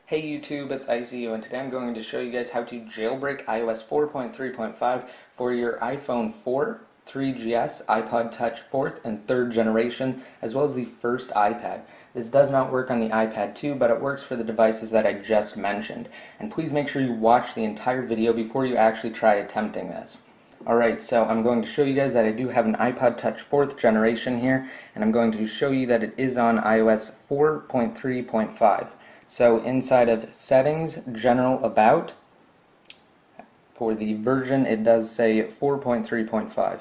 Hey YouTube, it's ICU, and today I'm going to show you guys how to jailbreak iOS 4.3.5 for your iPhone 4, 3GS, iPod Touch 4th and 3rd generation, as well as the first iPad. This does not work on the iPad 2, but it works for the devices that I just mentioned. And please make sure you watch the entire video before you actually try attempting this. Alright, so I'm going to show you guys that I do have an iPod Touch 4th generation here, and I'm going to show you that it is on iOS 4.3.5. So inside of Settings, General About, for the version it does say 4.3.5.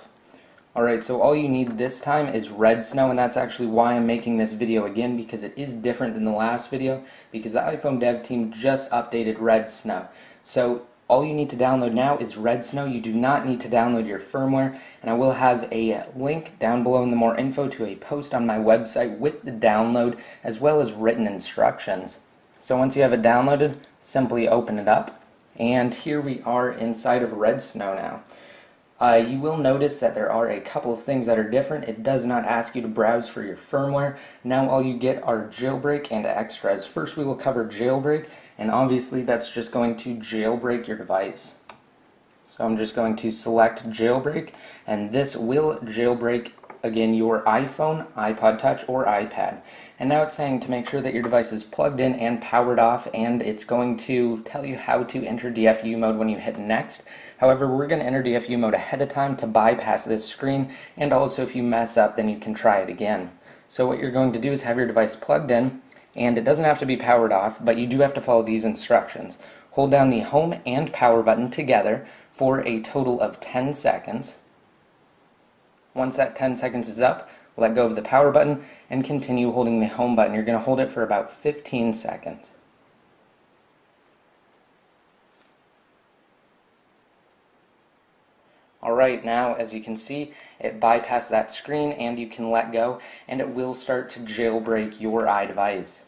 Alright, so all you need this time is red snow, and that's actually why I'm making this video again, because it is different than the last video, because the iPhone dev team just updated red snow. So all you need to download now is red snow. You do not need to download your firmware, and I will have a link down below in the more info to a post on my website with the download as well as written instructions. So once you have it downloaded, simply open it up, and here we are inside of red snow now. You will notice that there are a couple of things that are different. It does not ask you to browse for your firmware. Now all you get are jailbreak and extras. First we will cover jailbreak, and obviously that's just going to jailbreak your device. So I'm just going to select jailbreak, and this will jailbreak again your iPhone, iPod Touch, or iPad. And now it's saying to make sure that your device is plugged in and powered off, and it's going to tell you how to enter DFU mode when you hit next. However, we're going to enter DFU mode ahead of time to bypass this screen, and also if you mess up then you can try it again. So what you're going to do is have your device plugged in, and it doesn't have to be powered off, but you do have to follow these instructions. Hold down the home and power button together for a total of 10 seconds. Once that 10 seconds is up, let go of the power button and continue holding the home button. You're going to hold it for about 15 seconds. Alright, now as you can see, it bypassed that screen and you can let go, and it will start to jailbreak your iDevice.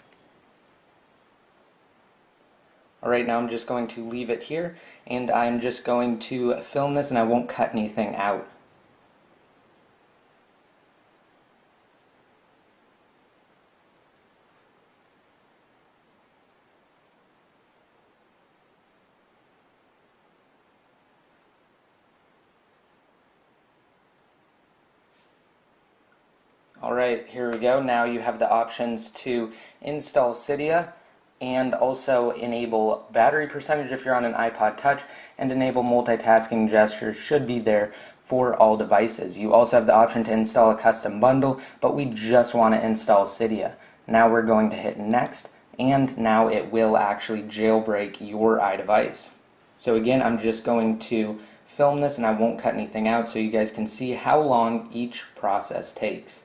Alright, now I'm just going to leave it here, and I'm just going to film this and I won't cut anything out. Alright, here we go. Now you have the options to install Cydia and also enable battery percentage if you're on an iPod Touch, and enable multitasking gestures should be there for all devices. You also have the option to install a custom bundle, but we just want to install Cydia. Now we're going to hit next, and now it will actually jailbreak your iDevice. So again, I'm just going to film this and I won't cut anything out so you guys can see how long each process takes.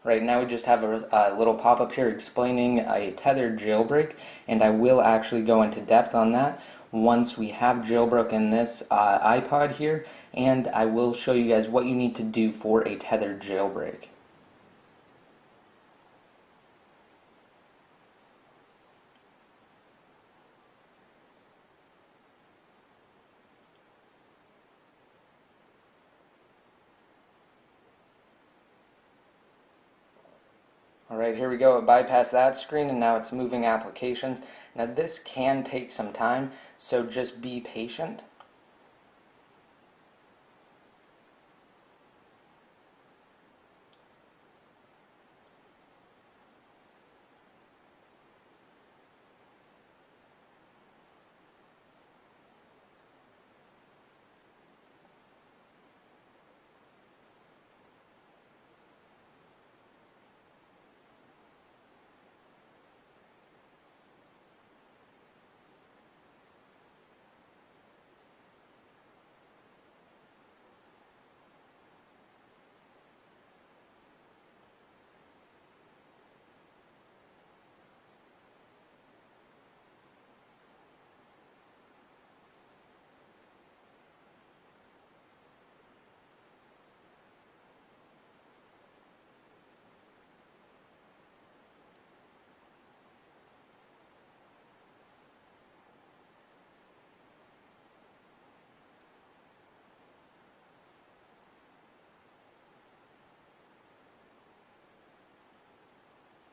Right now we just have a little pop-up here explaining a tethered jailbreak, and I will actually go into depth on that once we have jailbroken this iPod here, and I will show you guys what you need to do for a tethered jailbreak. Alright, here we go. It bypassed that screen and now it's moving applications. Now this can take some time, so just be patient.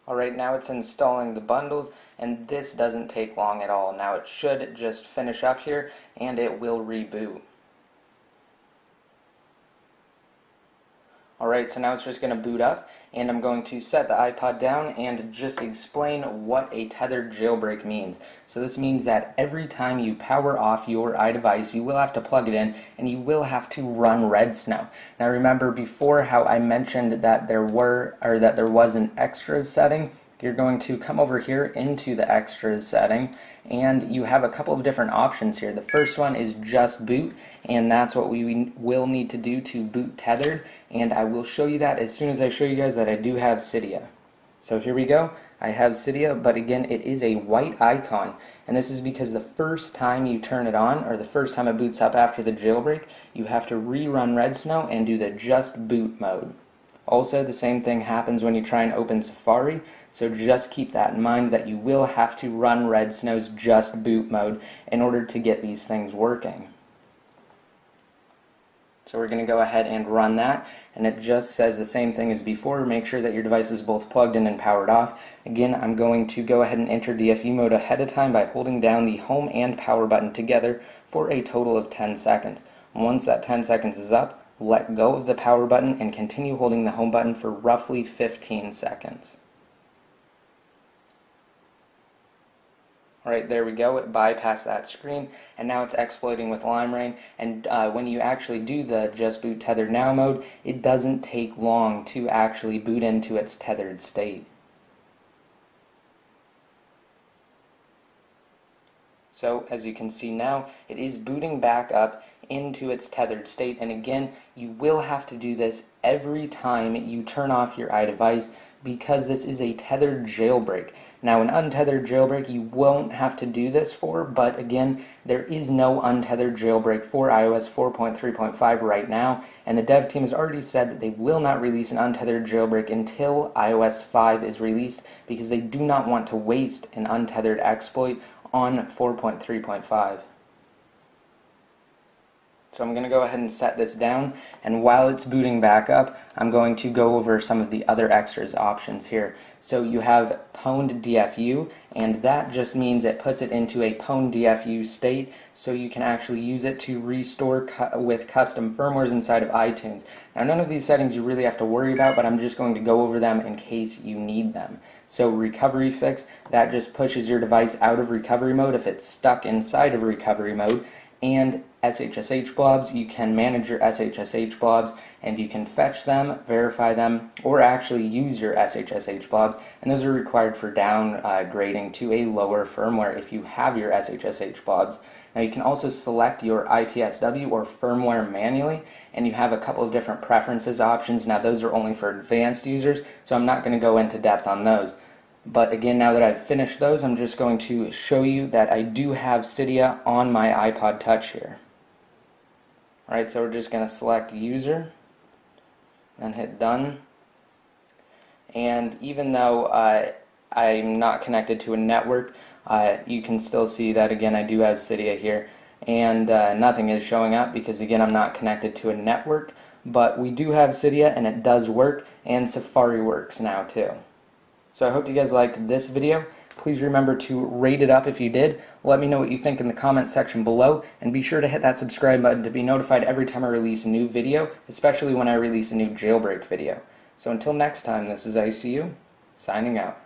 Alright, now it's installing the bundles, and this doesn't take long at all. Now it should just finish up here, and it will reboot. Alright, so now it's just going to boot up, and I'm going to set the iPod down and just explain what a tethered jailbreak means. So this means that every time you power off your iDevice, you will have to plug it in, and you will have to run Red Snow. Now remember before how I mentioned that there was an extras setting. You're going to come over here into the extras setting, and you have a couple of different options here. The first one is just boot, and that's what we will need to do to boot tethered, and I will show you that as soon as I show you guys that I do have Cydia. So here we go. I have Cydia, but again it is a white icon, and this is because the first time you turn it on, or the first time it boots up after the jailbreak, you have to rerun Red Snow and do the just boot mode. Also, the same thing happens when you try and open Safari, so just keep that in mind that you will have to run Red Snow's just boot mode in order to get these things working. So we're going to go ahead and run that, and it just says the same thing as before. Make sure that your device is both plugged in and powered off. Again, I'm going to go ahead and enter DFU mode ahead of time by holding down the home and power button together for a total of 10 seconds. Once that 10 seconds is up, let go of the power button and continue holding the home button for roughly 15 seconds. Alright, there we go. It bypassed that screen, and now it's exploiting with LimeRain. And when you actually do the Just Boot Tethered Now mode, it doesn't take long to actually boot into its tethered state. So, as you can see now, it is booting back up into its tethered state, and again, you will have to do this every time you turn off your iDevice because this is a tethered jailbreak. Now, an untethered jailbreak you won't have to do this for, but again, there is no untethered jailbreak for iOS 4.3.5 right now, and the dev team has already said that they will not release an untethered jailbreak until iOS 5 is released because they do not want to waste an untethered exploit on 4.3.5. So I'm going to go ahead and set this down, and while it's booting back up, I'm going to go over some of the other extras options here. So you have pwned DFU, and that just means it puts it into a pwned DFU state, so you can actually use it to restore with custom firmwares inside of iTunes. Now none of these settings you really have to worry about, but I'm just going to go over them in case you need them. So recovery fix, that just pushes your device out of recovery mode if it's stuck inside of recovery mode. And SHSH blobs, you can manage your SHSH blobs, and you can fetch them, verify them, or actually use your SHSH blobs, and those are required for downgrading to a lower firmware if you have your SHSH blobs. Now you can also select your IPSW or firmware manually, and you have a couple of different preferences options. Now those are only for advanced users, so I'm not going to go into depth on those. But again, now that I've finished those, I'm just going to show you that I do have Cydia on my iPod Touch here. Alright, so we're just going to select User and hit Done. And even though I'm not connected to a network, you can still see that again I do have Cydia here. And nothing is showing up because again I'm not connected to a network. But we do have Cydia and it does work, and Safari works now too. So I hope you guys liked this video. Please remember to rate it up if you did. Let me know what you think in the comment section below, and be sure to hit that subscribe button to be notified every time I release a new video, especially when I release a new jailbreak video. So until next time, this is ICU, signing out.